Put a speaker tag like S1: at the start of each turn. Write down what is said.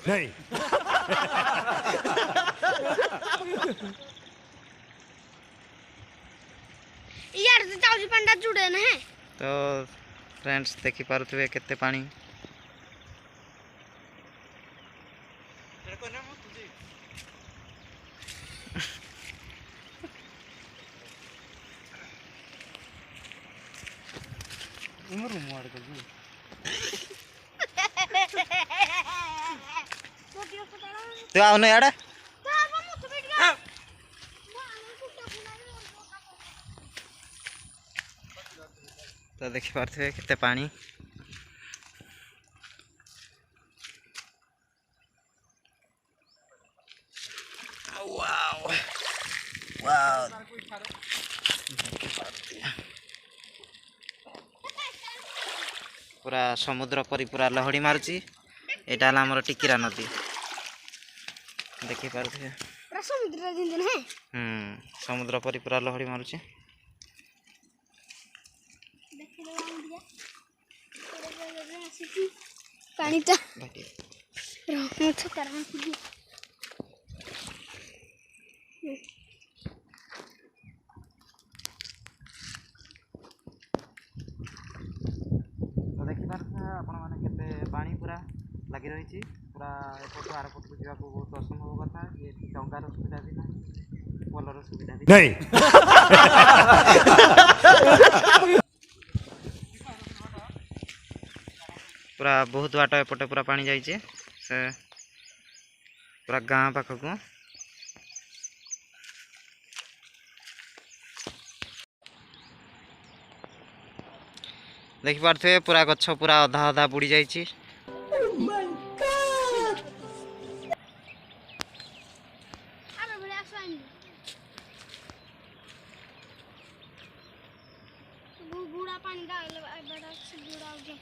S1: नहीं।
S2: यार तो चाउजी पंडा जुड़े ना है
S3: तो फ्रेंड्स देखी पारुथिबे केते पानी तू आउन याडे तो देखी पारुथिबे केते पानी वाओ वाओ पूरा समुद्र परी पूरा लहड़ी मारुची एटा हला हमर टिकिरा नदी देखि पारुथिबे
S2: पूरा समुद्र दिन दिन है
S3: समुद्र परी पूरा लहड़ी मारुची
S2: देखि लो हम दिया पूरा आसी पानी ता रहम छ करम की
S3: तो देखि पारुथिबे आपण माने केते पानी पूरा लागि रहिची पूरा एपटो आर पटको जिवाको बहुत असंभव कथा ये डंगार सुविधा भी नाही पोलर सुविधा भी
S1: नहीं।
S3: पूरा बहुत बाट एपटे पूरा पानी जाइए से पूरा गाँ पाखक देखि पारथे पूरा गछ पूरा अधा अधा बुड़ी जाइए
S2: गुड़ा पानी डाल बड़ा से गुड़ा हो गया